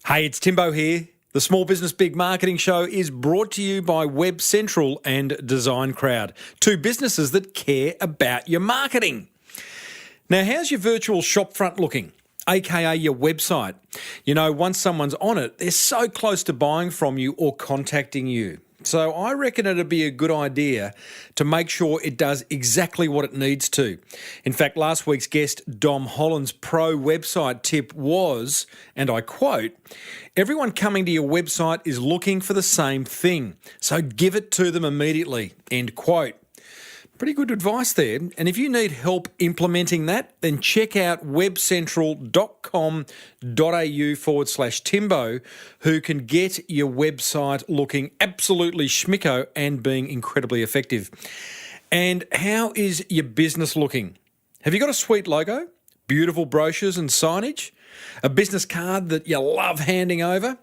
Hey, it's Timbo here. The Small Business Big Marketing Show is brought to you by Web Central and Design Crowd, two businesses that care about your marketing. Now, how's your virtual shopfront looking? AKA your website. You know, once someone's on it, they're so close to buying from you or contacting you. So I reckon it'd be a good idea to make sure it does exactly what it needs to. In fact, last week's guest, Dom Holland's pro website tip was, and I quote, "Everyone coming to your website is looking for the same thing, so give it to them immediately," end quote. Pretty good advice there. And if you need help implementing that, then check out webcentral.com.au/Timbo, who can get your website looking absolutely schmicko and being incredibly effective. And how is your business looking? Have you got a sweet logo, beautiful brochures and signage, a business card that you love handing over?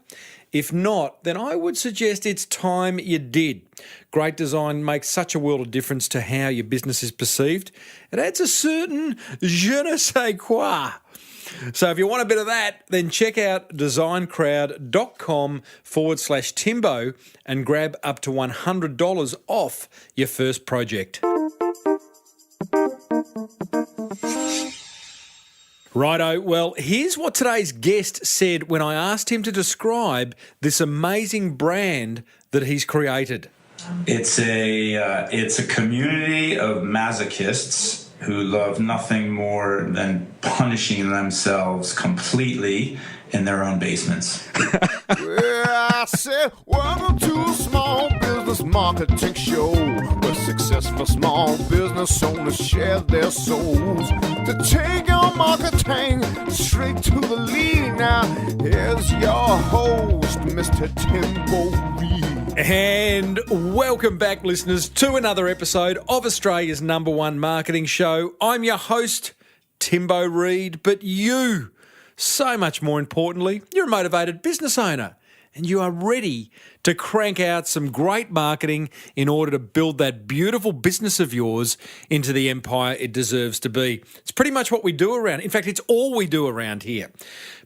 If not, then I would suggest it's time you did. Great design makes such a world of difference to how your business is perceived. It adds a certain je ne sais quoi. So if you want a bit of that, then check out designcrowd.com/Timbo and grab up to $100 off your first project. Righto, well, here's what today's guest said when I asked him to describe this amazing brand that he's created. It's a community of masochists who love nothing more than punishing themselves completely in their own basements. I said, welcome to a small business marketing show, where successful small business owners share their souls to take your marketing straight to the lead. Now, here's your host, Mr. Timbo Reed. And welcome back, listeners, to another episode of Australia's #1 marketing show. I'm your host, Timbo Reed, but you, so much more importantly, you're a motivated business owner and you are ready to crank out some great marketing in order to build that beautiful business of yours into the empire it deserves to be. It's pretty much what we do around. In fact, it's all we do around here.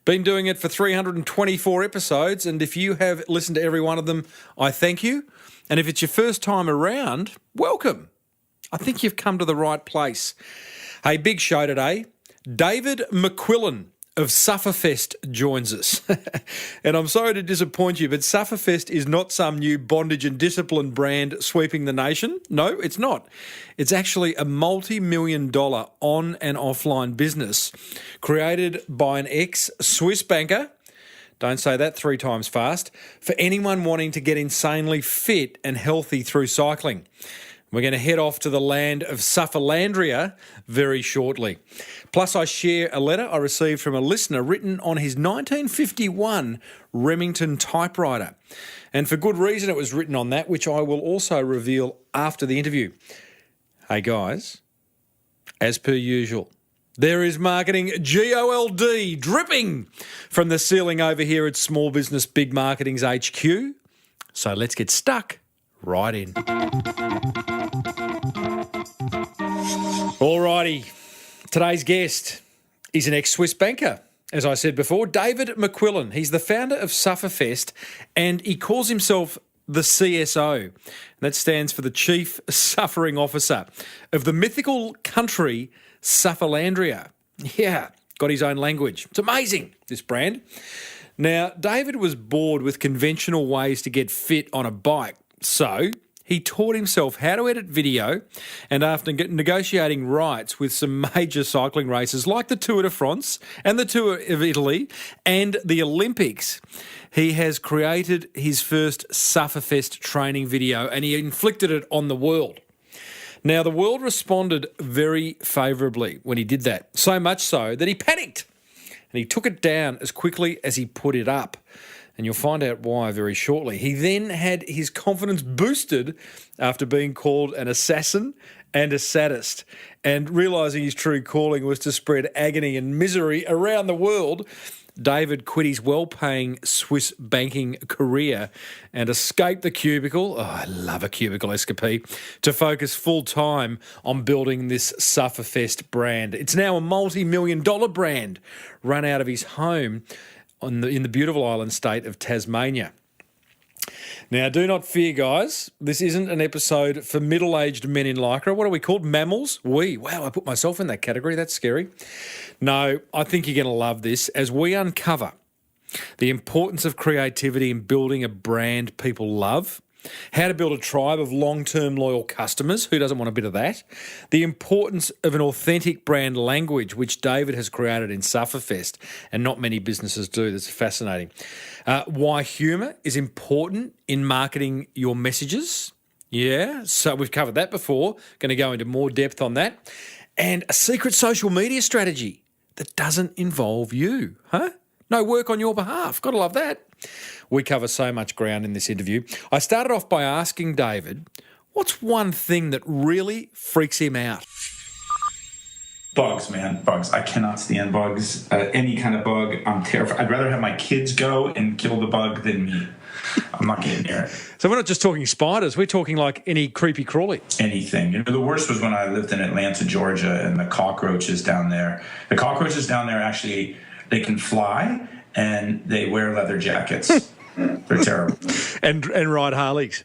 Been doing it for 324 episodes, and if you have listened to every one of them, I thank you. And if it's your first time around, welcome. I think you've come to the right place. Hey, big show today. David McQuillen of Sufferfest joins us. And I'm sorry to disappoint you, but Sufferfest is not some new bondage and discipline brand sweeping the nation. No, it's not. It's actually a multi-million-dollar on- and offline business created by an ex-Swiss banker, don't say that 3 times fast, for anyone wanting to get insanely fit and healthy through cycling. We're going to head off to the land of Sufferlandria very shortly. Plus, I share a letter I received from a listener written on his 1951 Remington typewriter. And for good reason it was written on that, which I will also reveal after the interview. Hey guys, as per usual, there is marketing GOLD dripping from the ceiling over here at Small Business Big Marketing's HQ. So let's get stuck right in. Alrighty, today's guest is an ex-Swiss banker, as I said before, David McQuillen. He's the founder of Sufferfest and he calls himself the CSO. That stands for the Chief Suffering Officer of the mythical country Sufferlandria. Yeah, got his own language. It's amazing, this brand. Now, David was bored with conventional ways to get fit on a bike, so he taught himself how to edit video, and after negotiating rights with some major cycling races like the Tour de France and the Tour of Italy and the Olympics, he has created his first Sufferfest training video and he inflicted it on the world. Now, the world responded very favourably when he did that, so much so that he panicked and he took it down as quickly as he put it up. And you'll find out why very shortly. He then had his confidence boosted after being called an assassin and a sadist, and realising his true calling was to spread agony and misery around the world. David quit his well-paying Swiss banking career and escaped the cubicle. Oh, I love a cubicle escapade, to focus full-time on building this Sufferfest brand. It's now a multi-million-dollar brand run out of his home in the beautiful island state of Tasmania. Now, do not fear, guys. This isn't an episode for middle-aged men in lycra. What are we called? Mammals? Wow, I put myself in that category. That's scary. No, I think you're going to love this as we uncover the importance of creativity in building a brand people love, how to build a tribe of long-term loyal customers. Who doesn't want a bit of that? The importance of an authentic brand language, which David has created in Sufferfest, and not many businesses do. That's fascinating. Why humour is important in marketing your messages. Yeah, so we've covered that before. Going to go into more depth on that. And a secret social media strategy that doesn't involve you, huh? No work on your behalf. Got to love that. We cover so much ground in this interview. I started off by asking David, what's one thing that really freaks him out? Bugs, man. Bugs. I cannot stand bugs. Any kind of bug. I'm terrified. I'd rather have my kids go and kill the bug than me. I'm not getting near it. So we're not just talking spiders. We're talking like any creepy crawly. Anything. You know, the worst was when I lived in Atlanta, Georgia, and the cockroaches down there. The cockroaches down there actually, they can fly and they wear leather jackets. They're terrible. And ride Harleys.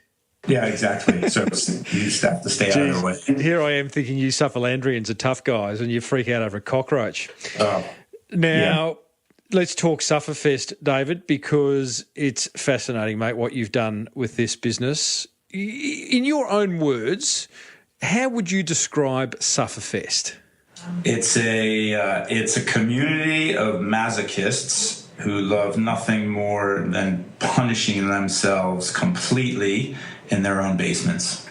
Yeah, exactly. So you just have to stay out of their way. Here I am thinking you Sufferlandrians are tough guys and you freak out over a cockroach. Now, let's talk Sufferfest, David, because it's fascinating, mate, what you've done with this business. In your own words, how would you describe Sufferfest? It's a community of masochists who love nothing more than punishing themselves completely in their own basements.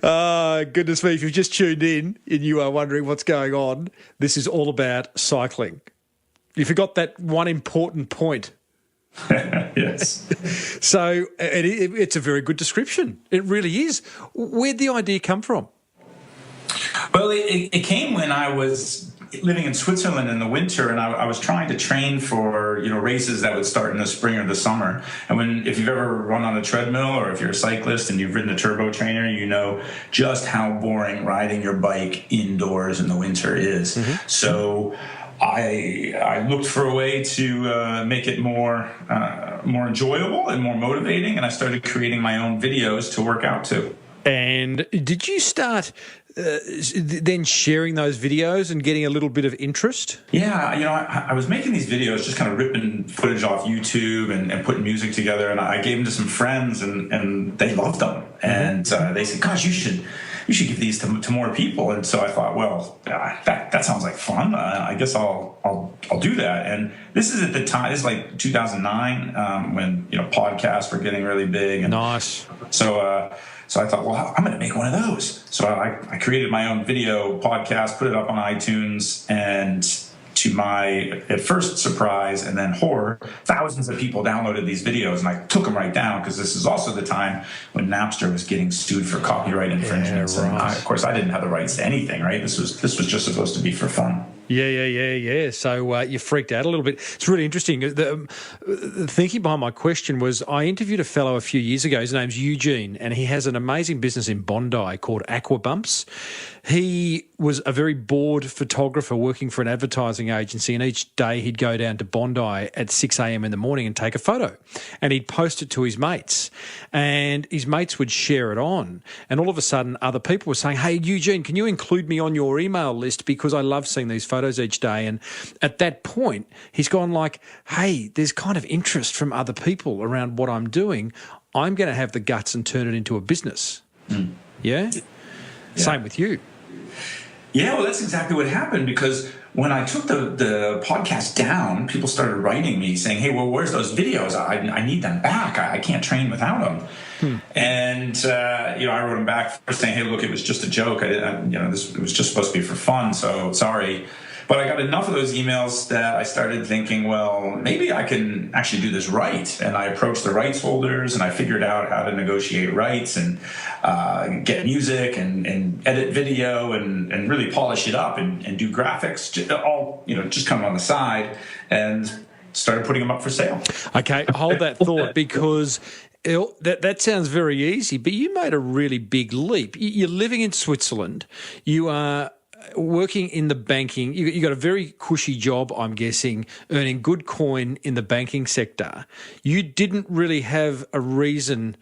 Goodness me, if you've just tuned in and you are wondering what's going on, this is all about cycling. You forgot that one important point. Yes. So it's a very good description. It really is. Where'd the idea come from? Well, it came when I was living in Switzerland in the winter, and I was trying to train for races that would start in the spring or the summer. And if you've ever run on a treadmill, or if you're a cyclist and you've ridden a turbo trainer, you know just how boring riding your bike indoors in the winter is. Mm-hmm. So I looked for a way to make it more enjoyable and more motivating, and I started creating my own videos to work out to. And did you start then sharing those videos and getting a little bit of interest? Yeah, I was making these videos, just kind of ripping footage off YouTube and putting music together, and I gave them to some friends, and they loved them. And they said, "Gosh, you should give these to more people." And so I thought, well, that sounds like fun. I guess I'll do that. And this is at the time. This is like 2009 when podcasts were getting really big. And nice. So I thought, well, I'm going to make one of those. So I created my own video podcast, put it up on iTunes, and to my, at first, surprise and then horror, thousands of people downloaded these videos, and I took them right down because this is also the time when Napster was getting sued for copyright infringements. Yeah, right. And of course, I didn't have the rights to anything, right? This was just supposed to be for fun. Yeah. So you freaked out a little bit. It's really interesting. The thinking behind my question was I interviewed a fellow a few years ago. His name's Eugene, and he has an amazing business in Bondi called Aquabumps. He was a very bored photographer working for an advertising agency, and each day he'd go down to Bondi at 6 a.m. in the morning and take a photo, and he'd post it to his mates, and his mates would share it on. And all of a sudden, other people were saying, "Hey, Eugene, can you include me on your email list because I love seeing these photos each day?" And at that point, he's gone like, "Hey, there's kind of interest from other people around what I'm doing. I'm going to have the guts and turn it into a business." Yeah? Same with you. Yeah, well, that's exactly what happened, because when I took the podcast down, people started writing me saying, "Hey, well, where's those videos? I need them back. I can't train without them." And I wrote them back first saying, "Hey, look, it was just a joke. It was just supposed to be for fun. So sorry." But I got enough of those emails that I started thinking, well, maybe I can actually do this right. And I approached the rights holders, and I figured out how to negotiate rights and get music and edit video and really polish it up and do graphics, all just kind of on the side, and started putting them up for sale. Okay, hold that thought, because that sounds very easy, but you made a really big leap. You're living in Switzerland. You are working in the banking, you got a very cushy job, I'm guessing, earning good coin in the banking sector. You didn't really have a reason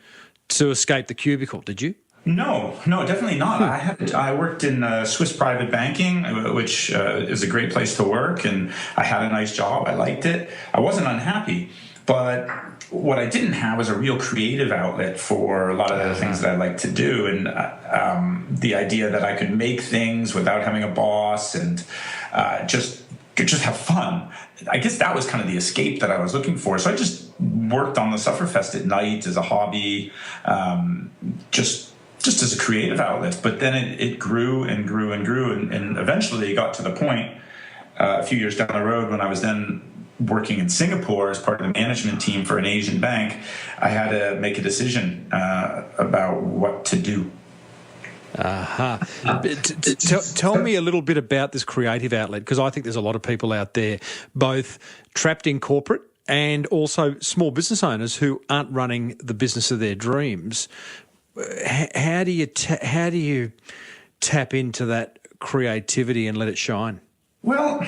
to escape the cubicle, did you? No, definitely not. I worked in Swiss private banking, which is a great place to work, and I had a nice job. I liked it. I wasn't unhappy, but what I didn't have was a real creative outlet for a lot of the things that I like to do, and the idea that I could make things without having a boss and just have fun. I guess that was kind of the escape that I was looking for. So I just worked on the Sufferfest at night as a hobby, just as a creative outlet. But then it grew and grew and grew, and eventually it got to the point a few years down the road when I was then working in Singapore as part of the management team for an Asian bank. I had to make a decision about what to do. Tell me a little bit about this creative outlet, because I think there's a lot of people out there, both trapped in corporate and also small business owners who aren't running the business of their dreams. How do you tap into that creativity and let it shine? Well,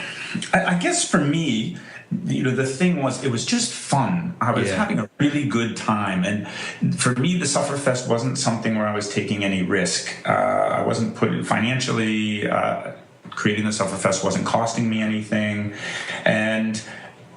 I guess for me, the thing was, it was just fun. I was having a really good time. And for me, the Sufferfest wasn't something where I was taking any risk. I wasn't putting financially, creating the Sufferfest wasn't costing me anything. And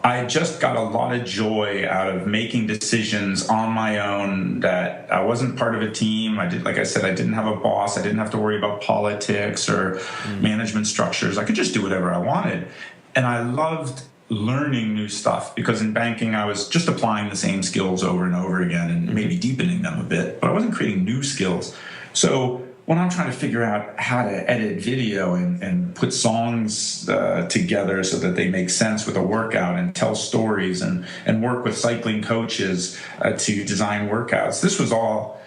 I just got a lot of joy out of making decisions on my own, that I wasn't part of a team. Like I said, I didn't have a boss. I didn't have to worry about politics or management structures. I could just do whatever I wanted. And I loved learning new stuff, because in banking I was just applying the same skills over and over again and maybe deepening them a bit, but I wasn't creating new skills. So when I'm trying to figure out how to edit video and put songs together so that they make sense with a workout, and tell stories and work with cycling coaches to design workouts, this was all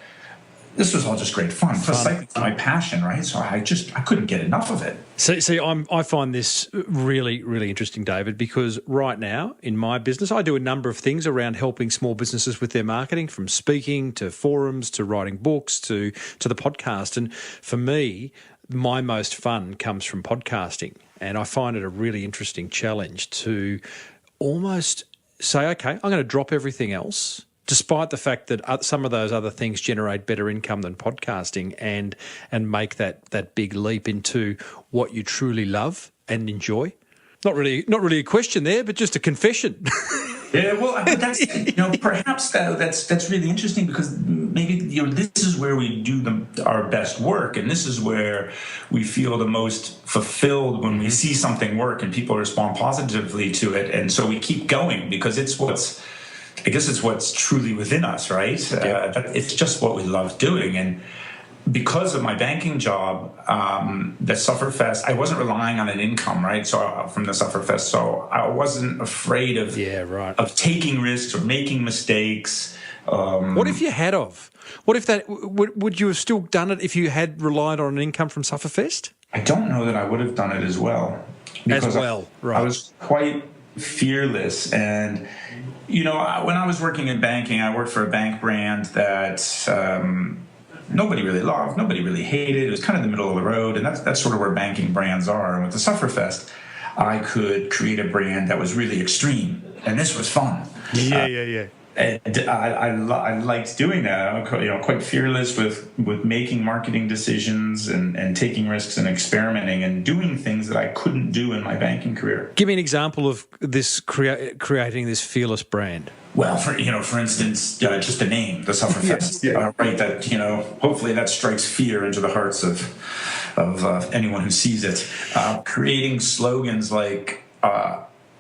just great fun. Plus, cycling's my passion, right? So I couldn't get enough of it. See, I find this really, really interesting, David, because right now in my business, I do a number of things around helping small businesses with their marketing, from speaking to forums to writing books to the podcast. And for me, my most fun comes from podcasting. And I find it a really interesting challenge to almost say, okay, I'm going to drop everything else, despite the fact that some of those other things generate better income than podcasting, and make that big leap into what you truly love and enjoy. Not really a question there, but just a confession. Yeah, well, but that's perhaps that's really interesting, because maybe this is where we do our best work, and this is where we feel the most fulfilled, when we see something work and people respond positively to it, and so we keep going, because it's what's truly within us, right? It's just what we love doing. And because of my banking job, the Sufferfest, I wasn't relying on an income, right? So from the Sufferfest, so I wasn't afraid of taking risks or making mistakes. What if you had of? What if that? Would you have still done it if you had relied on an income from Sufferfest? I don't know that I would have done it as well. Right. I was quite fearless, and when I was working in banking, I worked for a bank brand that nobody really loved, nobody really hated. It was kind of the middle of the road, and that's sort of where banking brands are. And with the Sufferfest, I could create a brand that was really extreme, and this was fun. Yeah. And I liked doing that. I'm quite fearless with making marketing decisions and taking risks and experimenting and doing things that I couldn't do in my banking career. Give me an example of this creating this fearless brand. Well, for instance, just a name, the Sufferfest, right? That hopefully that strikes fear into the hearts of anyone who sees it. Creating slogans like.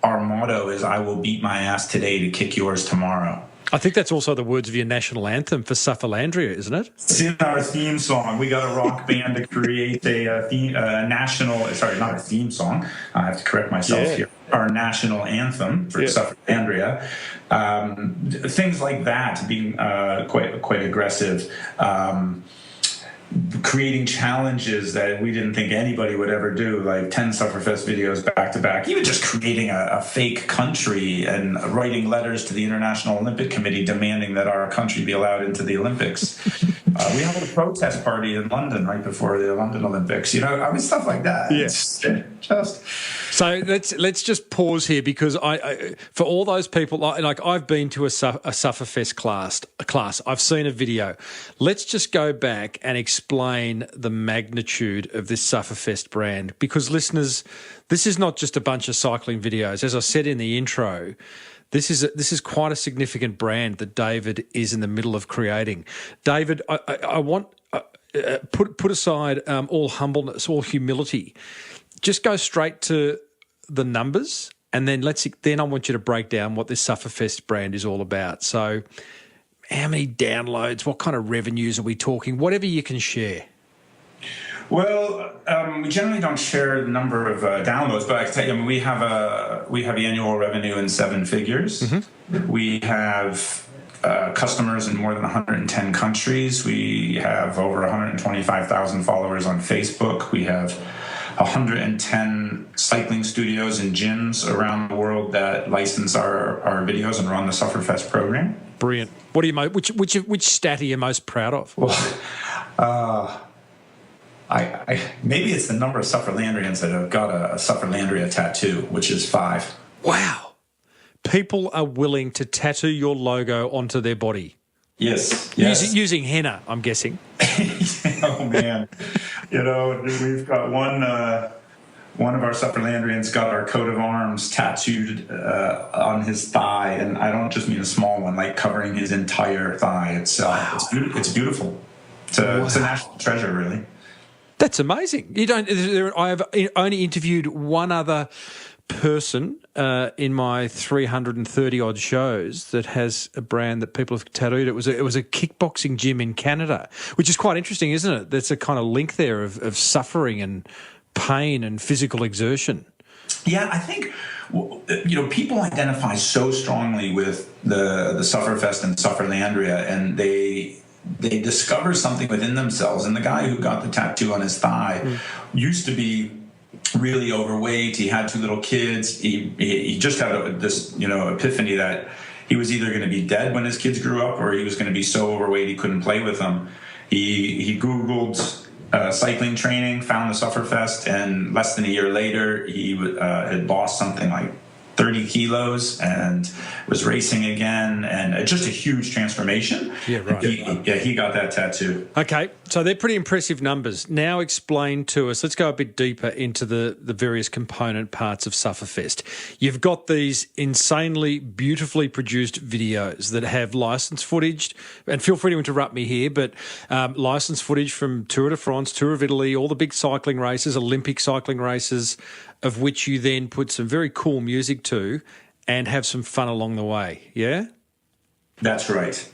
Our motto is, I will beat my ass today to kick yours tomorrow. I think that's also the words of your national anthem for Sufferlandria, isn't it? It's in our theme song. We got a rock band to create not a theme song. I have to correct myself here. Our national anthem for Sufferlandria. Things like that, being quite aggressive. Creating challenges that we didn't think anybody would ever do, like 10 Sufferfest videos back to back, even just creating a fake country and writing letters to the International Olympic Committee demanding that our country be allowed into the Olympics. We had a protest party in London right before the London Olympics. Stuff like that. Yeah. It's just. So let's just pause here, because I for all those people, like I've been to a Sufferfest class. I've seen a video. Let's just go back and explain the magnitude of this Sufferfest brand, because listeners, this is not just a bunch of cycling videos. As I said in the intro, this is quite a significant brand that David is in the middle of creating. David, I want put aside all humbleness, all humility. Just go straight to the numbers, and then I want you to break down what this Sufferfest brand is all about. So, how many downloads? What kind of revenues are we talking? Whatever you can share. Well, we generally don't share the number of downloads, but I can tell you, we have annual revenue in 7 figures. Mm-hmm. We have customers in more than 110 countries. We have over 125,000 followers on Facebook. We have 110 cycling studios and gyms around the world that license our videos and run the Sufferfest program. Brilliant. What are you which stat are you most proud of? Well, maybe it's the number of Sufferlandrians that have got a Sufferlandria tattoo, which is 5. Wow. People are willing to tattoo your logo onto their body. Yes. Using henna, I'm guessing. Oh, man. We've got one of our Sufferlandrians got our coat of arms tattooed on his thigh, and I don't just mean a small one, like covering his entire thigh. It's beautiful. It's a national treasure, really. That's amazing. I have only interviewed one other person in my 330 odd shows that has a brand that people have tattooed. It was a kickboxing gym in Canada, which is quite interesting, isn't it? There's a kind of link there of suffering and pain and physical exertion. Yeah, I think people identify so strongly with the Sufferfest and Sufferlandria, and they discover something within themselves. And the guy who got the tattoo on his thigh used to be really overweight. He had 2 little kids. He just had this epiphany that he was either going to be dead when his kids grew up, or he was going to be so overweight he couldn't play with them. He Googled cycling training, found the Sufferfest, and less than a year later, he had lost something like 30 kilos and was racing again, and just a huge transformation. Yeah, right. He got that tattoo. Okay, so they're pretty impressive numbers. Now explain to us, let's go a bit deeper into the various component parts of Sufferfest. You've got these insanely beautifully produced videos that have licensed footage, and feel free to interrupt me here, but licensed footage from Tour de France, Tour of Italy, all the big cycling races, Olympic cycling races, of which you then put some very cool music to and have some fun along the way, yeah? That's right.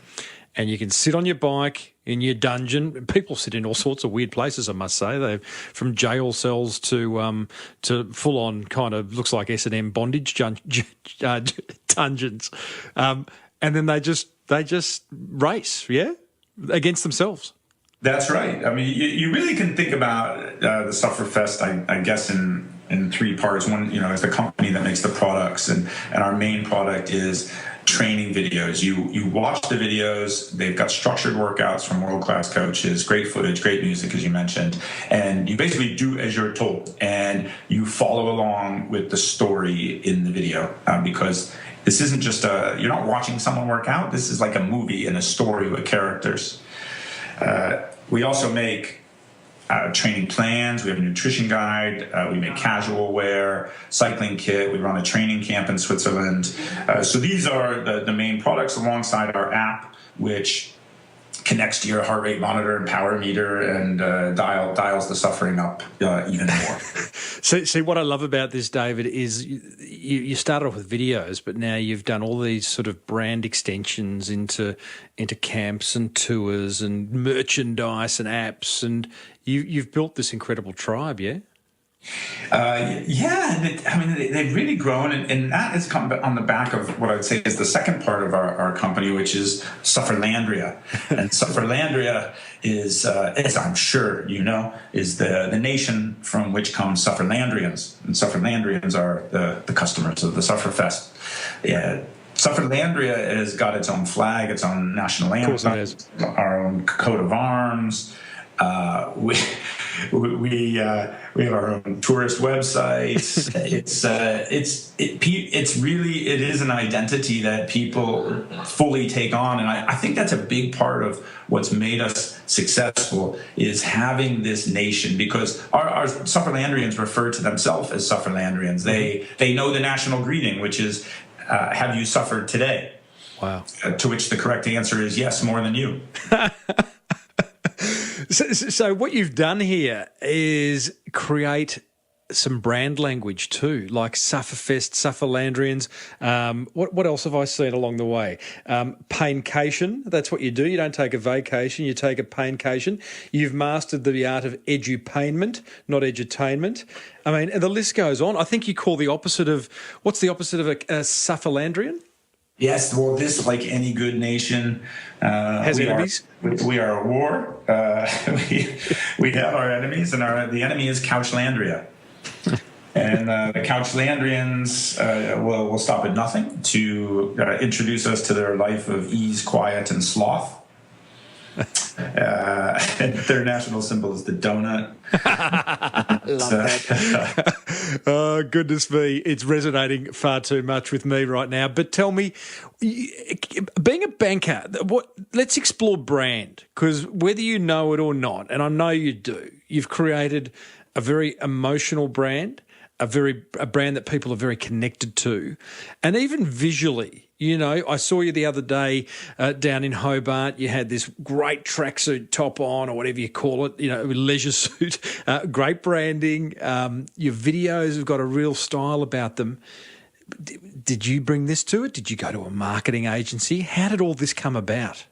And you can sit on your bike in your dungeon. People sit in all sorts of weird places, I must say. They're from jail cells to full-on kind of looks like S&M bondage dungeons. And then they just race, yeah, against themselves. That's right. I mean, you really can think about the Sufferfest, I guess, in 3 parts. One, is the company that makes the products, and our main product is training videos. You watch the videos. They've got structured workouts from world-class coaches, great footage, great music, as you mentioned, and you basically do as you're told, and you follow along with the story in the video, because this isn't just you're not watching someone work out. This is like a movie and a story with characters. We also make training plans. We have a nutrition guide. We make casual wear, cycling kit. We run a training camp in Switzerland. So these are the main products alongside our app, which connects to your heart rate monitor and power meter and dials the suffering up even more. See, what I love about this, David, is you started off with videos, but now you've done all these sort of brand extensions into camps and tours and merchandise and apps, and you've built this incredible tribe, yeah? They've really grown, and that has come on the back of what I would say is the second part of our company, which is Sufferlandria. And Sufferlandria is, as I'm sure you know, is the nation from which come Sufferlandrians. And Sufferlandrians are the customers of the Sufferfest. Yeah, Sufferlandria has got its own flag, its own national anthem, our own coat of arms. We have our own tourist website. It is an identity that people fully take on, and I think that's a big part of what's made us successful is having this nation, because our Sufferlandrians refer to themselves as Sufferlandrians. They know the national greeting, which is have you suffered today? Wow. To which the correct answer is yes, more than you. So what you've done here is create some brand language too, like Sufferfest, Sufferlandrians. What else have I seen along the way? Paincation, that's what you do. You don't take a vacation, you take a paincation. You've mastered the art of edutainment, not edutainment. I mean, and the list goes on. I think you call the opposite of, what's the opposite of a Sufferlandrian? Yes, well, this, like any good nation, has enemies. We are at war. We have our enemies, and the enemy is Couchlandria. And the Couchlandrians will stop at nothing to introduce us to their life of ease, quiet, and sloth. And their national symbol is the donut. Love that. Oh, goodness me. It's resonating far too much with me right now. But tell me, being a banker, let's explore brand, because whether you know it or not, and I know you do, you've created a very emotional brand, a brand that people are very connected to, and even visually. You know, I saw you the other day down in Hobart. You had this great tracksuit top on, or whatever you call it, you know, leisure suit, great branding. Your videos have got a real style about them. Did you bring this to it? Did you go to a marketing agency? How did all this come about?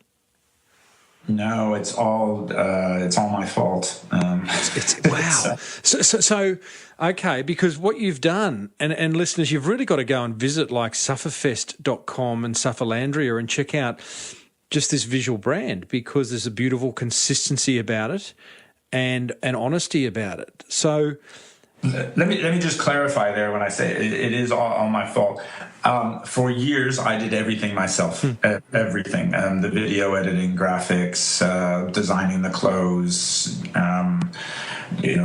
No, it's all my fault. Wow. So, okay, because what you've done, and listeners, you've really got to go and visit like sufferfest.com and Sufferlandria and check out just this visual brand, because there's a beautiful consistency about it and an honesty about it. So let me just clarify there when I say it is all my fault. For years, I did everything myself, everything, the video editing, graphics, designing the clothes,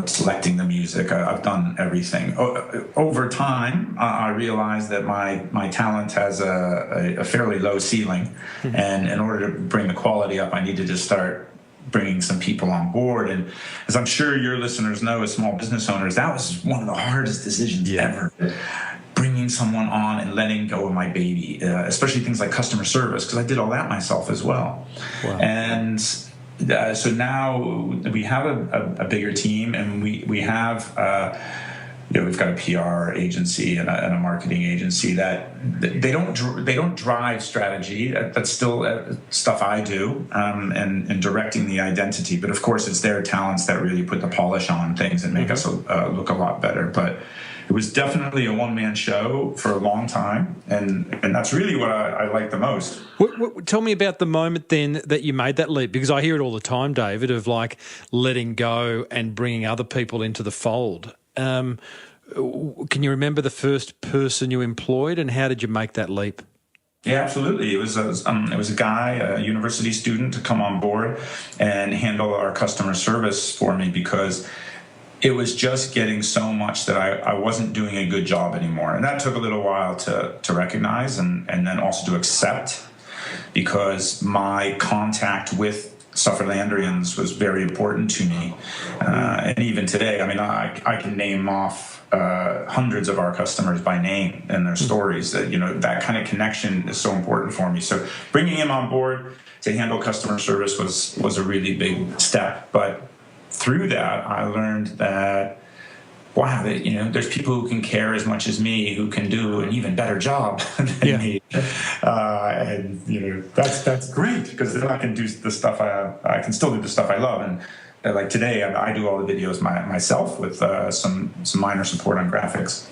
selecting the music. I've done everything. Over time, I realized that my talent has a fairly low ceiling, and in order to bring the quality up, I needed to start bringing some people on board. And as I'm sure your listeners know, as small business owners, that was one of the hardest decisions ever. Bringing someone on and letting go of my baby, especially things like customer service, because I did all that myself as well. Wow. And so now we have a bigger team, and we have we've got a PR agency and a marketing agency that they don't drive strategy. That's still stuff I do, and directing the identity. But of course, it's their talents that really put the polish on things and make us look a lot better. But it was definitely a one-man show for a long time, and that's really what I like the most. Tell me about the moment then that you made that leap, because I hear it all the time, David, of like letting go and bringing other people into the fold. Can you remember the first person you employed, and how did you make that leap? Yeah, absolutely. It was a guy, a university student, to come on board and handle our customer service for me, because it was just getting so much that I wasn't doing a good job anymore. And that took a little while to recognize and then also to accept, because my contact with Sufferlandrians was very important to me. And even today, I mean, I can name off hundreds of our customers by name and their stories. That kind of connection is so important for me. So bringing him on board to handle customer service was a really big step. But through that, I learned that, wow, there's people who can care as much as me, who can do an even better job than me. And that's great, because then I can do the stuff I can still do the stuff I love. And like today, I do all the videos myself with some minor support on graphics.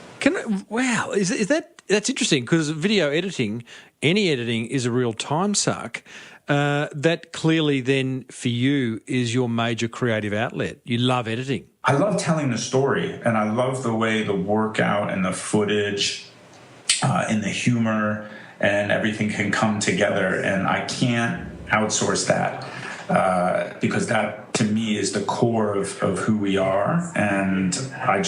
Wow, is that's interesting, because video editing, any editing, is a real time suck. That clearly then for you is your major creative outlet. You love editing. I love telling the story, and I love the way the workout and the footage and the humor and everything can come together. And I can't outsource that because that, to me, is the core of who we are. And I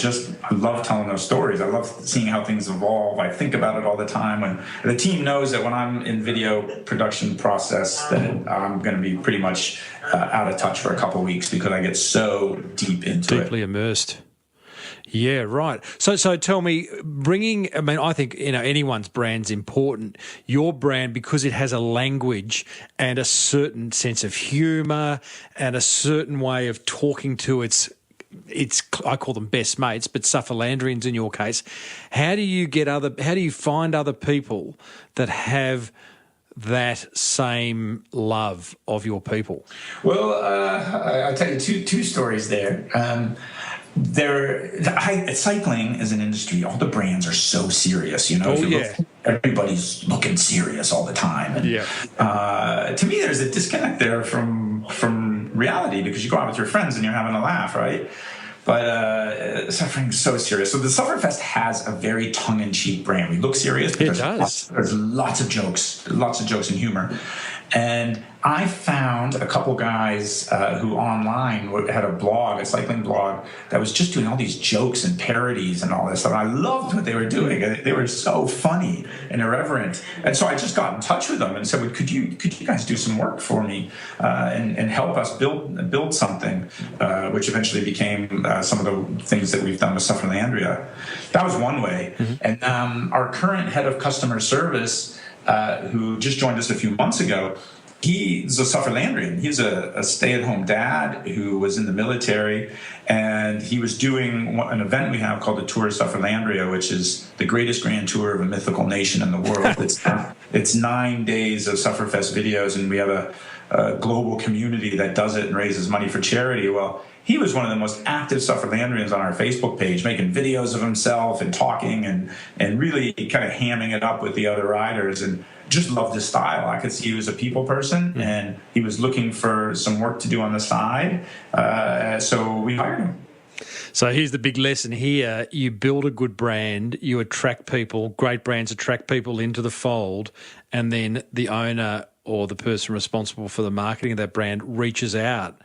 love telling those stories. I love seeing how things evolve. I think about it all the time. When the team knows that when I'm in video production process, that I'm going to be pretty much out of touch for a couple of weeks because I get so deep into it. Deeply immersed. Yeah, right. So tell me, I think, anyone's brand's important. Your brand, because it has a language and a certain sense of humour and a certain way of talking to its I call them best mates, but Sufferlandrians in your case. How do you find other people that have that same love of your people? Well, I'll tell you two stories there. Cycling as an industry, all the brands are so serious, everybody's looking serious all the time. And, to me, there's a disconnect there from reality, because you go out with your friends and you're having a laugh, right? But Suffering's so serious. So the Sufferfest has a very tongue-in-cheek brand. We look serious because there's lots of jokes and humor. And I found a couple guys who online had a cycling blog, that was just doing all these jokes and parodies and all this stuff. I loved what they were doing. They were so funny and irreverent. And so I just got in touch with them and said, well, could you guys do some work for me and help us build something, which eventually became some of the things that we've done with Sufferlandria. That was one way. Mm-hmm. And our current head of customer service, who just joined us a few months ago, he's a Sufferlandrian. He's a stay-at-home dad who was in the military, and he was doing an event we have called the Tour of Sufferlandria, which is the greatest grand tour of a mythical nation in the world. It's 9 days of Sufferfest videos, and we have a global community that does it and raises money for charity. Well, he was one of the most active Sufferlandrians on our Facebook page, making videos of himself and talking and really kind of hamming it up with the other riders, and just loved his style. I could see he was a people person, and he was looking for some work to do on the side. So we hired him. So here's the big lesson here. You build a good brand, you attract people, great brands attract people into the fold, and then the owner or the person responsible for the marketing of that brand reaches out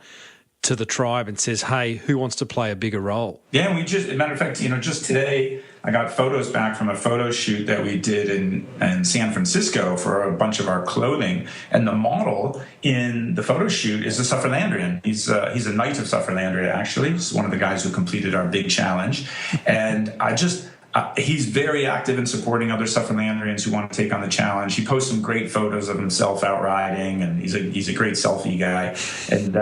to the tribe and says, hey, who wants to play a bigger role? Yeah, and as a matter of fact, just today I got photos back from a photo shoot that we did in San Francisco for a bunch of our clothing, and the model in the photo shoot is a Sufferlandrian. He's a knight of Sufferlandria, actually. He's one of the guys who completed our big challenge, and he's very active in supporting other Sufferlandrians who want to take on the challenge. He posts some great photos of himself out riding, and he's a great selfie guy. And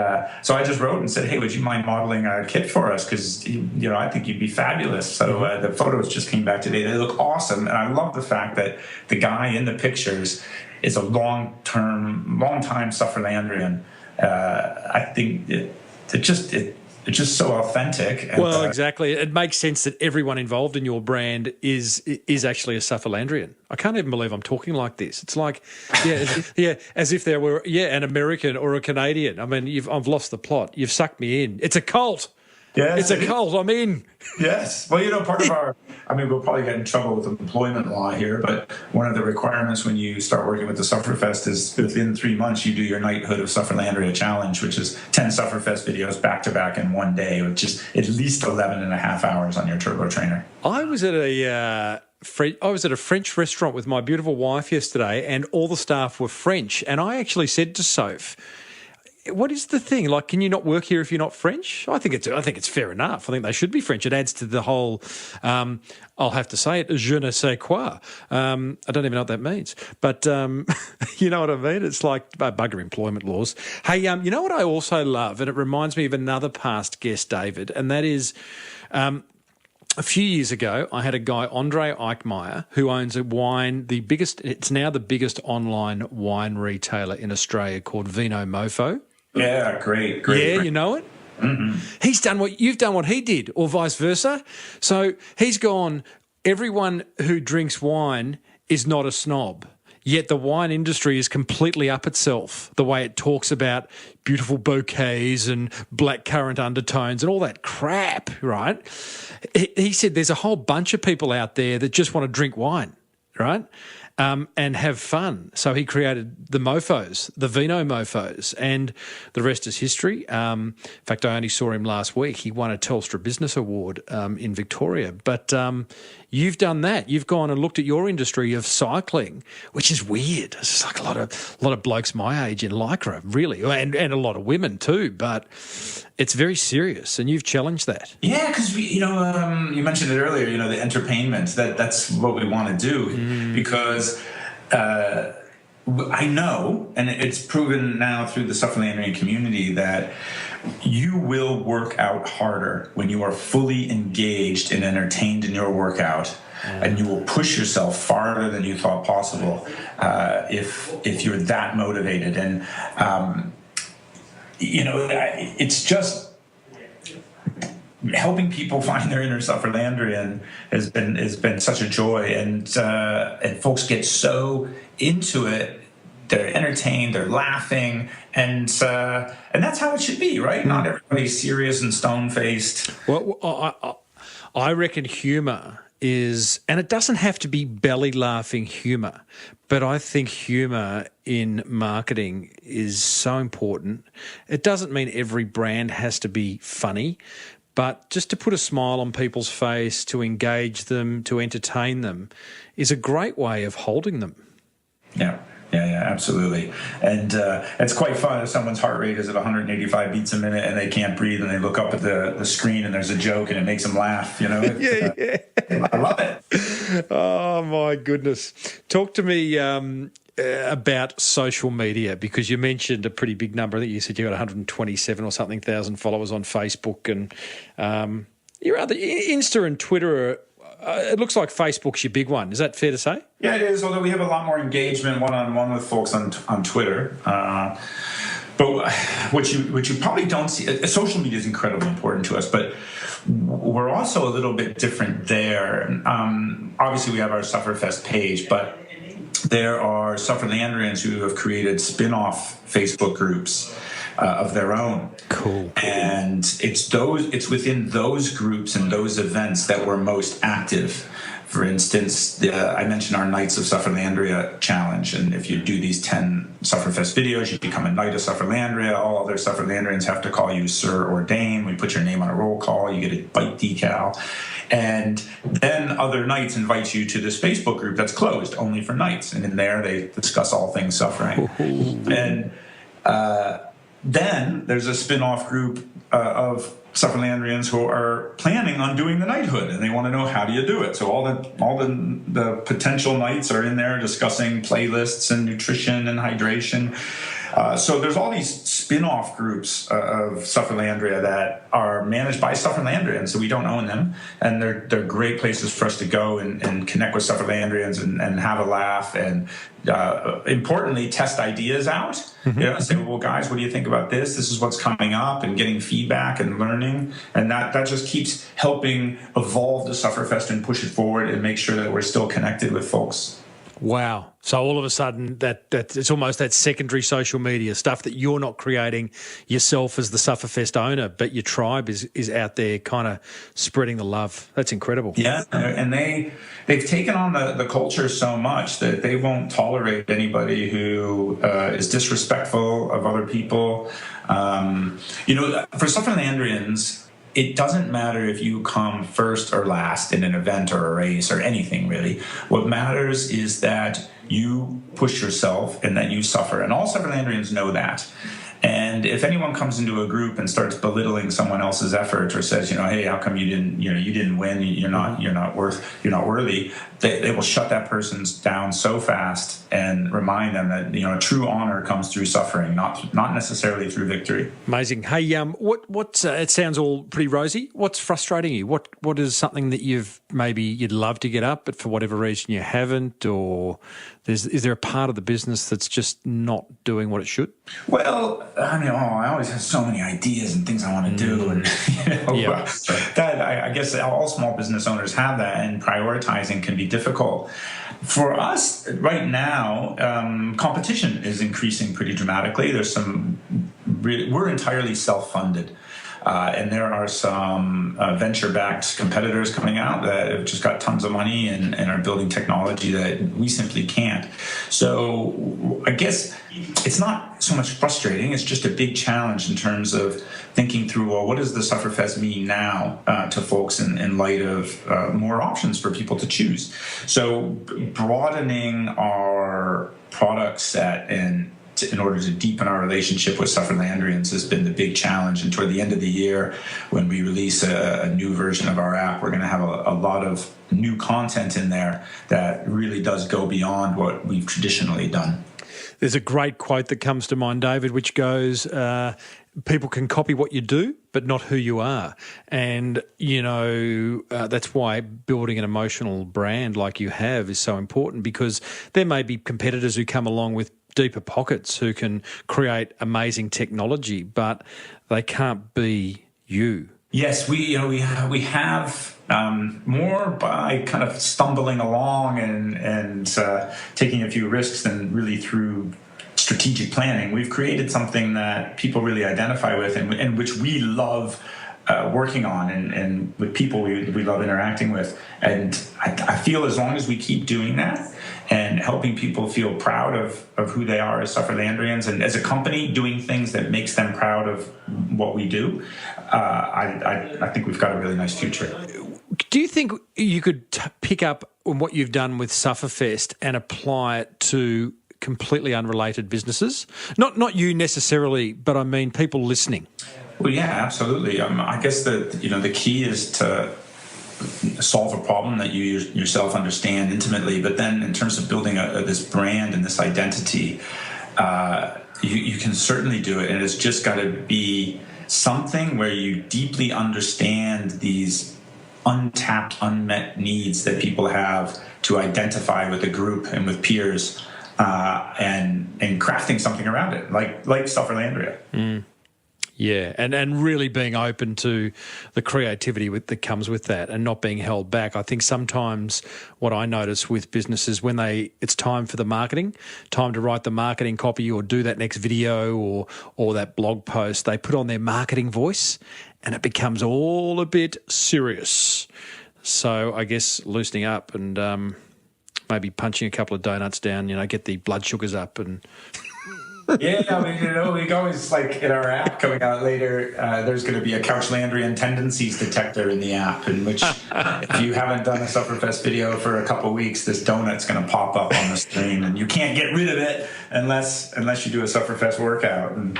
so I just wrote and said, hey, would you mind modeling a kit for us? Because I think you'd be fabulous. So the photos just came back today. They look awesome, and I love the fact that the guy in the pictures is a long-time Sufferlandrian. I think it's just so authentic. Well, exactly. It makes sense that everyone involved in your brand is actually a Sufferlandrian. I can't even believe I'm talking like this. It's like, as if there were, an American or a Canadian. I mean, I've lost the plot. You've sucked me in. It's a cult. Yes, it's a cult. I'm in. Yes. Well, part of we'll probably get in trouble with employment law here, but one of the requirements when you start working with the Sufferfest is within 3 months you do your Knighthood of Sufferlandria challenge, which is 10 Sufferfest videos back to back in one day, which is at least 11 and a half hours on your turbo trainer. I was at a French restaurant with my beautiful wife yesterday, and all the staff were French, and I actually said to Soph, what is the thing? Like, can you not work here if you're not French? I think it's fair enough. I think they should be French. It adds to the whole, I'll have to say it, je ne sais quoi. I don't even know what that means. But you know what I mean? It's like bugger employment laws. Hey, you know what I also love? And it reminds me of another past guest, David, and that is a few years ago, I had a guy, Andre Eichmeyer, who owns it's now the biggest online wine retailer in Australia, called Vino Mofo. Yeah, great. Yeah, you know it? Mm-hmm. You've done what he did, or vice versa. So he's gone, everyone who drinks wine is not a snob. Yet the wine industry is completely up itself, the way it talks about beautiful bouquets and blackcurrant undertones and all that crap, right? He said there's a whole bunch of people out there that just want to drink wine, right? and have fun. So he created the mofos, the vino mofos, and the rest is history. In fact, I only saw him last week. He won a Telstra Business Award in Victoria. But you've done that. You've gone and looked at your industry of cycling, which is weird. It's just like a lot of blokes my age in Lycra, really, and a lot of women too. But it's very serious, and you've challenged that. Yeah, because you mentioned it earlier. The entertainment that's what we want to do because I know, and it's proven now through the Sufferlandria community that you will work out harder when you are fully engaged and entertained in your workout. And you will push yourself farther than you thought possible if you're that motivated. And it's just helping people find their inner Sufferlandrian has been such a joy, and folks get so into it. They're entertained, they're laughing, and that's how it should be, right? Not everybody's serious and stone-faced. Well, I reckon humour is, and it doesn't have to be belly-laughing humour, but I think humour in marketing is so important. It doesn't mean every brand has to be funny, but just to put a smile on people's face, to engage them, to entertain them, is a great way of holding them. Yeah, absolutely. And it's quite fun if someone's heart rate is at 185 beats a minute and they can't breathe and they look up at the screen and there's a joke and it makes them laugh, Yeah. I love it. Oh, my goodness. Talk to me about social media, because you mentioned a pretty big number. I think you said you got 127 or something thousand followers on Facebook, and your other Insta and Twitter it looks like Facebook's your big one. Is that fair to say? Yeah, it is, although we have a lot more engagement one-on-one with folks on Twitter. But what you probably don't see, social media is incredibly important to us, but we're also a little bit different there. Obviously, we have our Sufferfest page, but there are Sufferlandrians who have created spin-off Facebook groups of their own. Cool. And it's within those groups and those events that we're most active. For instance, I mentioned our Knights of Sufferlandria challenge, and if you do these 10 Sufferfest videos, you become a Knight of Sufferlandria. All other Sufferlandrians have to call you Sir or Dame. We put your name on a roll call. You get a bite decal. And then other Knights invite you to this Facebook group that's closed only for Knights. And in there, they discuss all things suffering. And then there's a spin-off group of Sufferlandrians who are planning on doing the knighthood, and they want to know, how do you do it? So all the potential knights are in there discussing playlists and nutrition and hydration. So there's all these spin-off groups of Sufferlandria that are managed by Sufferlandrians, so we don't own them, and they're great places for us to go and connect with Sufferlandrians and have a laugh, and importantly, test ideas out. Say, well, guys, what do you think about this? This is what's coming up, and getting feedback and learning, and that just keeps helping evolve the Sufferfest and push it forward and make sure that we're still connected with folks. Wow. So all of a sudden that it's almost that secondary social media stuff that you're not creating yourself as the Sufferfest owner, but your tribe is out there kind of spreading the love. That's incredible. Yeah, and they've taken on the culture so much that they won't tolerate anybody who is disrespectful of other people. For Sufferlandrians, it doesn't matter if you come first or last in an event or a race or anything, really. What matters is that you push yourself and that you suffer. And all Sufferlandrians know that. And if anyone comes into a group and starts belittling someone else's effort, or says, hey, how come you didn't win? You're not worthy. They will shut that person down so fast and remind them that true honor comes through suffering, not necessarily through victory. Amazing. Hey, it sounds all pretty rosy. What's frustrating you? What is something that you'd love to get up, but for whatever reason you haven't, or is there a part of the business that's just not doing what it should? Well, I always have so many ideas and things I want to do, and that I guess all small business owners have that, and prioritizing can be difficult. For us right now, competition is increasing pretty dramatically. We're entirely self-funded. And there are some venture-backed competitors coming out that have just got tons of money and are building technology that we simply can't. So I guess it's not so much frustrating, it's just a big challenge in terms of thinking through, well, what does the Sufferfest mean now to folks in light of more options for people to choose? So broadening our product set and in order to deepen our relationship with Sufferlandrians has been the big challenge. And toward the end of the year, when we release a new version of our app, we're going to have a lot of new content in there that really does go beyond what we've traditionally done. There's a great quote that comes to mind, David, which goes, people can copy what you do, but not who you are. And, that's why building an emotional brand like you have is so important, because there may be competitors who come along with deeper pockets who can create amazing technology, but they can't be you. Yes, we have more by kind of stumbling along and taking a few risks than really through strategic planning. We've created something that people really identify with and which we love working on and with people we love interacting with. And I feel as long as we keep doing that and helping people feel proud of who they are as Sufferlandrians and as a company doing things that makes them proud of what we do, I think we've got a really nice future. Do you think you could pick up on what you've done with Sufferfest and apply it to completely unrelated businesses? Not you necessarily, but I mean people listening. Well, yeah, absolutely. I guess the key is to solve a problem that you yourself understand intimately. But then, in terms of building this brand and this identity, you can certainly do it, and it's just got to be something where you deeply understand these untapped, unmet needs that people have to identify with a group and with peers, and crafting something around it, like Sufferlandria. Mm. Yeah, and really being open to the creativity that comes with that and not being held back. I think sometimes what I notice with businesses when it's time for the marketing, time to write the marketing copy or do that next video or that blog post, they put on their marketing voice and it becomes all a bit serious. So I guess loosening up and maybe punching a couple of donuts down, get the blood sugars up and... Yeah, we always, like, in our app coming out later, there's going to be a Couchlandrian tendencies detector in the app, in which if you haven't done a Sufferfest video for a couple of weeks, this donut's going to pop up on the screen, and you can't get rid of it unless you do a Sufferfest workout. And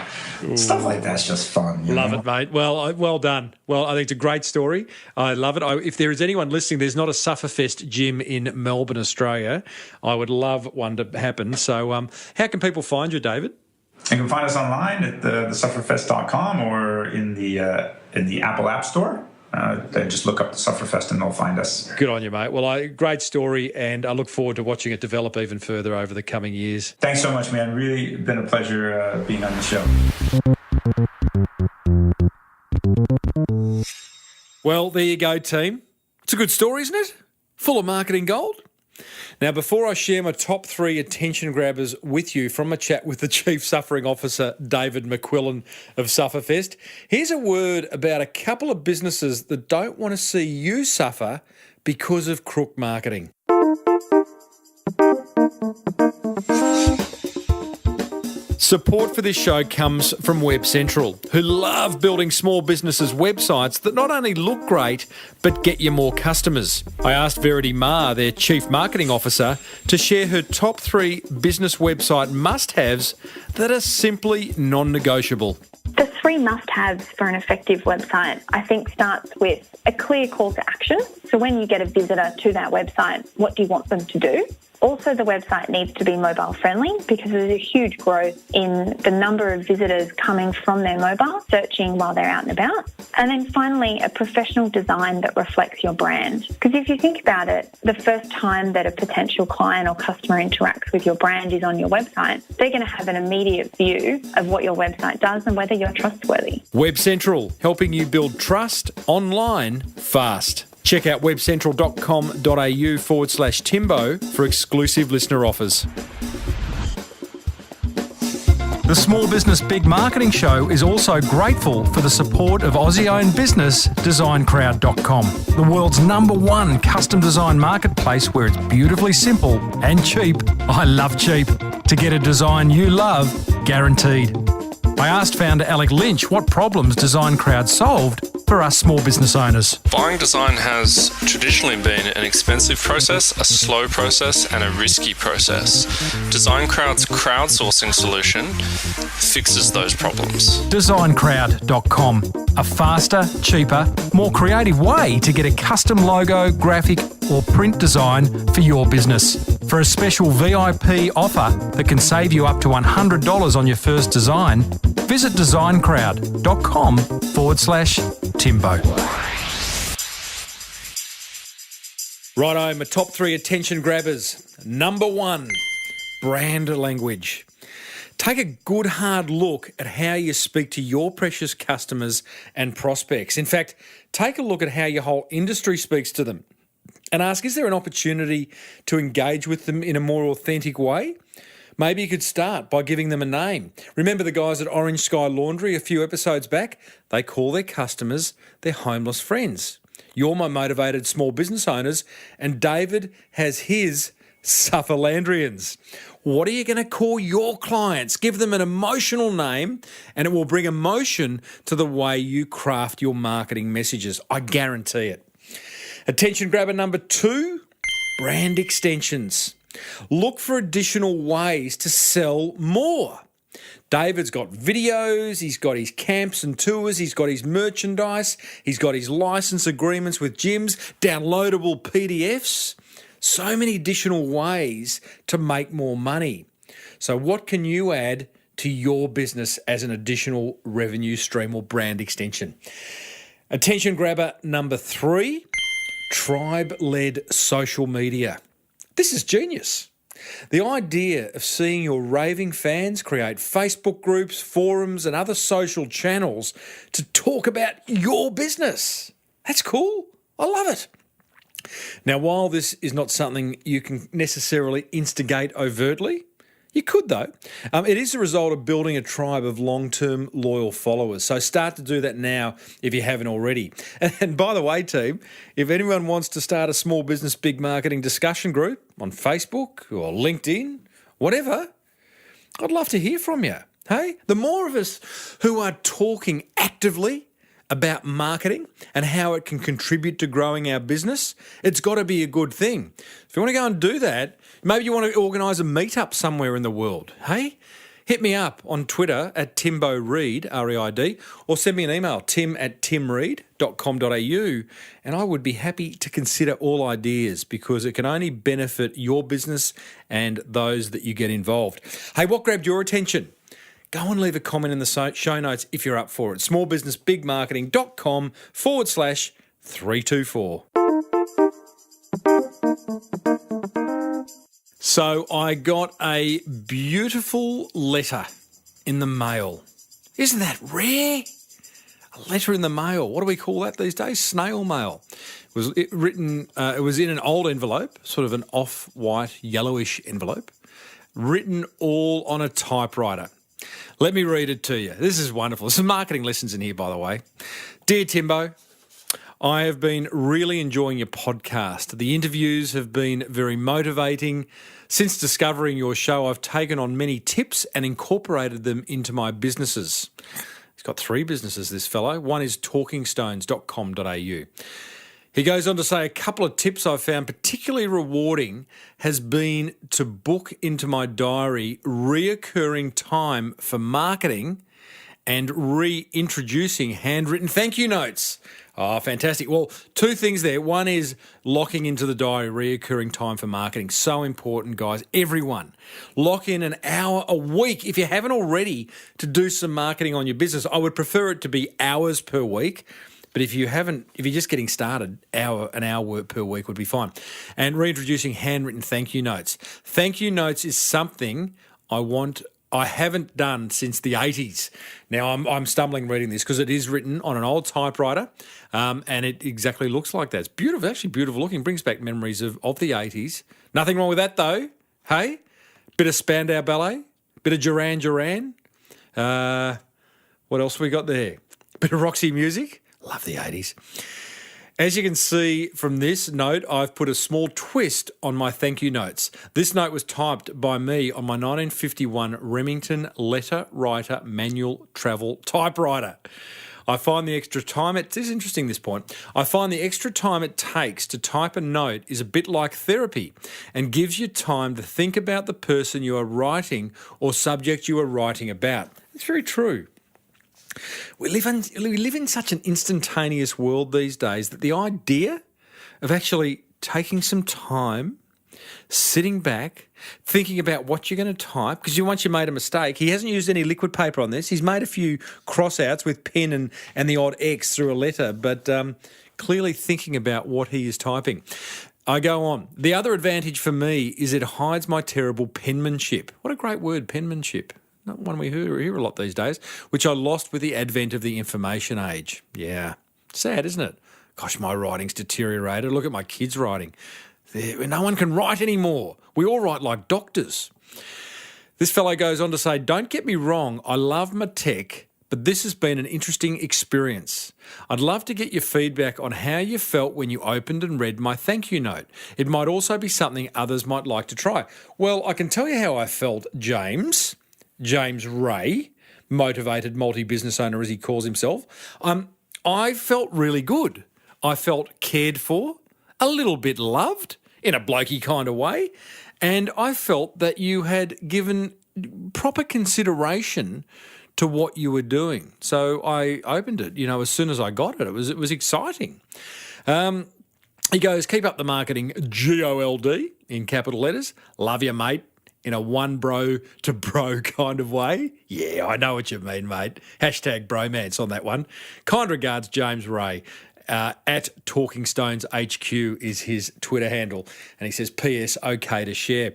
stuff like that's just fun. Love it, mate. Well done. Well, I think it's a great story. I love it. If there is anyone listening, there's not a Sufferfest gym in Melbourne, Australia. I would love one to happen. So how can people find you, David? You can find us online at the sufferfest.com or in the Apple App Store. Then just look up the Sufferfest and they'll find us. Good on you, mate. Well, great story, and I look forward to watching it develop even further over the coming years. Thanks so much, man. Really been a pleasure being on the show. Well, there you go, team. It's a good story, isn't it? Full of marketing gold. Now, before I share my top 3 attention grabbers with you from a chat with the Chief Suffering Officer, David McQuillen of Sufferfest, here's a word about a couple of businesses that don't want to see you suffer because of crook marketing. Support for this show comes from Web Central, who love building small businesses' websites that not only look great, but get you more customers. I asked Verity Ma, their Chief Marketing Officer, to share her top 3 business website must-haves that are simply non-negotiable. The 3 must-haves for an effective website, I think, starts with a clear call to action. So when you get a visitor to that website, what do you want them to do? Also, the website needs to be mobile friendly because there's a huge growth in the number of visitors coming from their mobile, searching while they're out and about. And then finally, a professional design that reflects your brand. Because if you think about it, the first time that a potential client or customer interacts with your brand is on your website, they're going to have an immediate view of what your website does and whether you're trustworthy. Web Central, helping you build trust online fast. Check out webcentral.com.au/Timbo for exclusive listener offers. The Small Business Big Marketing Show is also grateful for the support of Aussie-owned business designcrowd.com, the world's #1 custom design marketplace where it's beautifully simple and cheap. I love cheap. To get a design you love, guaranteed. I asked founder Alec Lynch what problems Design Crowd solved for us small business owners. Buying design has traditionally been an expensive process, a slow process, and a risky process. Design Crowd's crowdsourcing solution fixes those problems. DesignCrowd.com, a faster, cheaper, more creative way to get a custom logo, graphic, or print design for your business. For a special VIP offer that can save you up to $100 on your first design, visit designcrowd.com/Timbo. Righto, my top 3 attention grabbers. Number 1, brand language. Take a good hard look at how you speak to your precious customers and prospects. In fact, take a look at how your whole industry speaks to them and ask, is there an opportunity to engage with them in a more authentic way? Maybe you could start by giving them a name. Remember the guys at Orange Sky Laundry a few episodes back? They call their customers their homeless friends. You're my motivated small business owners, and David has his Sufferlandrians. What are you going to call your clients? Give them an emotional name, and it will bring emotion to the way you craft your marketing messages. I guarantee it. Attention grabber number 2, brand extensions. Look for additional ways to sell more. David's got videos, he's got his camps and tours, he's got his merchandise, he's got his license agreements with gyms, downloadable PDFs. So many additional ways to make more money. So what can you add to your business as an additional revenue stream or brand extension? Attention grabber number 3, tribe-led social media. This is genius. The idea of seeing your raving fans create Facebook groups, forums, and other social channels to talk about your business. That's cool. I love it. Now, while this is not something you can necessarily instigate overtly, you could though. It is a result of building a tribe of long-term loyal followers. So start to do that now if you haven't already. And by the way, team, if anyone wants to start a small business big marketing discussion group on Facebook or LinkedIn, whatever, I'd love to hear from you. Hey, the more of us who are talking actively about marketing and how it can contribute to growing our business, it's got to be a good thing. If you want to go and do that, maybe you want to organise a meetup somewhere in the world. Hey, hit me up on Twitter at Timbo Reid, R-E-I-D, or send me an email, tim@timreid.com.au, and I would be happy to consider all ideas because it can only benefit your business and those that you get involved. Hey, what grabbed your attention? Go and leave a comment in the show notes if you're up for it. smallbusinessbigmarketing.com/324. So I got a beautiful letter in the mail. Isn't that rare? A letter in the mail. What do we call that these days? Snail mail. It was in an old envelope, sort of an off-white, yellowish envelope, written all on a typewriter. Let me read it to you. This is wonderful. Some marketing lessons in here, by the way. Dear Timbo, I have been really enjoying your podcast. The interviews have been very motivating. Since discovering your show, I've taken on many tips and incorporated them into my businesses. He's got 3 businesses, this fellow. One is talkingstones.com.au. He goes on to say a couple of tips I've found particularly rewarding has been to book into my diary reoccurring time for marketing and reintroducing handwritten thank you notes. Oh, fantastic. Well, 2 things there. One is locking into the diary reoccurring time for marketing. So important, guys. Everyone, lock in an hour a week if you haven't already to do some marketing on your business. I would prefer it to be hours per week. But if you're just getting started, an hour per week would be fine. And reintroducing handwritten thank you notes. Thank you notes is something I haven't done since the 80s. Now, I'm stumbling reading this because it is written on an old typewriter and it exactly looks like that. It's beautiful, actually beautiful looking. Brings back memories of the 80s. Nothing wrong with that though. Hey, bit of Spandau Ballet, bit of Duran Duran. What else we got there? Bit of Roxy music. Love the 80s. As you can see from this note, I've put a small twist on my thank you notes. This note was typed by me on my 1951 Remington letter writer manual travel typewriter. I find the extra time it is interesting this point. I find the extra time it takes to type a note is a bit like therapy and gives you time to think about the person you are writing or subject you are writing about. It's very true. We live in such an instantaneous world these days that the idea of actually taking some time, sitting back, thinking about what you're going to type, because once you made a mistake, he hasn't used any liquid paper on this. He's made a few cross-outs with pen and the odd X through a letter, but clearly thinking about what he is typing. I go on. The other advantage for me is it hides my terrible penmanship. What a great word, penmanship. Not one we hear a lot these days, which I lost with the advent of the information age. Yeah, sad, isn't it? Gosh, my writing's deteriorated. Look at my kids' writing. No one can write anymore. We all write like doctors. This fellow goes on to say, don't get me wrong, I love my tech, but this has been an interesting experience. I'd love to get your feedback on how you felt when you opened and read my thank you note. It might also be something others might like to try. Well, I can tell you how I felt, James Ray, motivated multi-business owner as he calls himself. I felt really good. I felt cared for, a little bit loved in a blokey kind of way, and I felt that you had given proper consideration to what you were doing. So I opened it, as soon as I got it. It was exciting. He goes, keep up the marketing, GOLD, in capital letters. Love you, mate. In a one bro to bro kind of way. Yeah, I know what you mean, mate. Hashtag bromance on that one. Kind regards, James Ray. At Talking Stones HQ is his Twitter handle. And he says, PS, okay to share.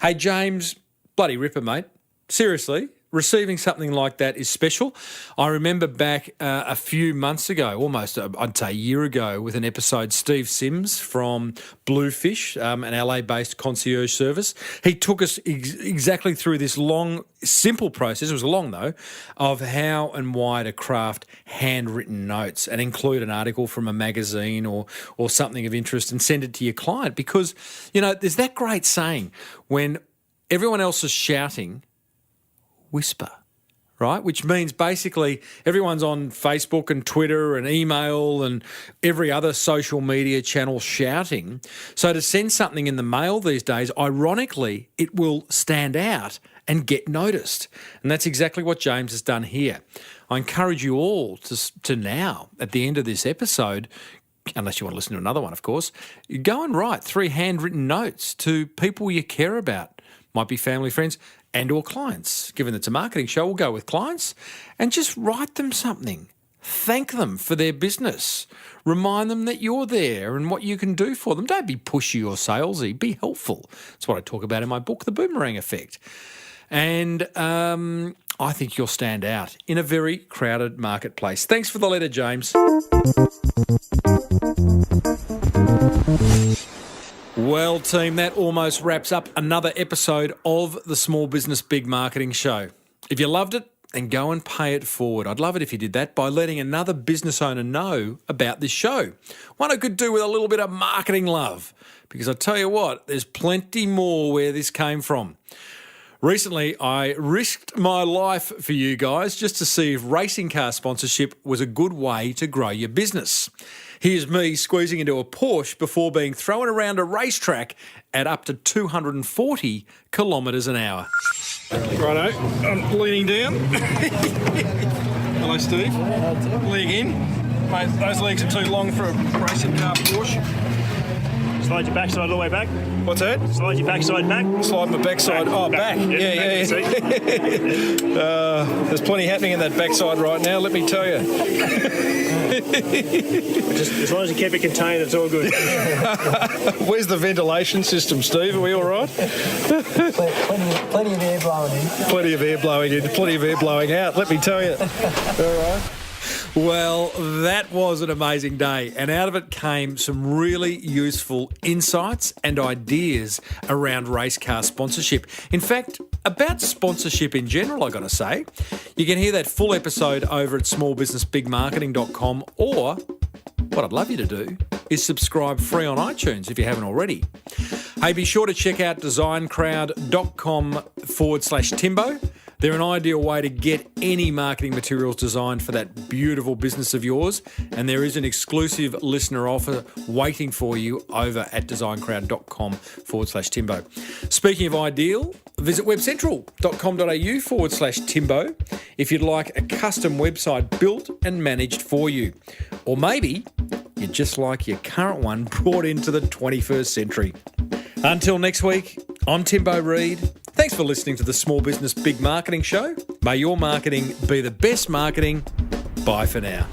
Hey, James, bloody ripper, mate. Seriously, receiving something like that is special. I remember back a few months ago, almost I'd say a year ago, with an episode, Steve Sims from Bluefish, an LA-based concierge service. He took us exactly through this long, simple process, it was long though, of how and why to craft handwritten notes and include an article from a magazine or something of interest and send it to your client. Because, there's that great saying, when everyone else is shouting, whisper, right? Which means basically everyone's on Facebook and Twitter and email and every other social media channel shouting. So to send something in the mail these days, ironically, it will stand out and get noticed. And that's exactly what James has done here. I encourage you all to now, at the end of this episode, unless you want to listen to another one, of course, you go and write 3 handwritten notes to people you care about. Might be family, friends, and or clients. Given it's a marketing show, we'll go with clients and just write them something. Thank them for their business. Remind them that you're there and what you can do for them. Don't be pushy or salesy. Be helpful. That's what I talk about in my book, The Boomerang Effect. And I think you'll stand out in a very crowded marketplace. Thanks for the letter, James. Well, team, that almost wraps up another episode of the Small Business Big Marketing Show. If you loved it, then go and pay it forward. I'd love it if you did that by letting another business owner know about this show. One I could do with a little bit of marketing love, because I tell you what, there's plenty more where this came from. Recently, I risked my life for you guys just to see if racing car sponsorship was a good way to grow your business. Here's me squeezing into a Porsche before being thrown around a racetrack at up to 240 kilometres an hour. Righto, I'm leaning down. Hello, Steve. Leg in. Mate, those legs are too long for a racing car Porsche. Slide your backside all the way back. What's that? Slide your backside back. Slide my backside. Back. Yeah. There's plenty happening in that backside right now, let me tell you. Just as long as you keep it contained, it's all good. Where's the ventilation system, Steve? Are we all right? Plenty of air blowing in. Plenty of air blowing in, plenty of air blowing out, let me tell you. All right. Well, that was an amazing day, and out of it came some really useful insights and ideas around race car sponsorship. In fact, about sponsorship in general, I got to say. You can hear that full episode over at smallbusinessbigmarketing.com, or what I'd love you to do is subscribe free on iTunes if you haven't already. Hey, be sure to check out designcrowd.com/Timbo. They're an ideal way to get any marketing materials designed for that beautiful business of yours. And there is an exclusive listener offer waiting for you over at designcrowd.com/Timbo. Speaking of ideal, visit webcentral.com.au/Timbo if you'd like a custom website built and managed for you. Or maybe you'd just like your current one brought into the 21st century. Until next week, I'm Timbo Reid. Thanks for listening to the Small Business Big Marketing Show. May your marketing be the best marketing. Bye for now.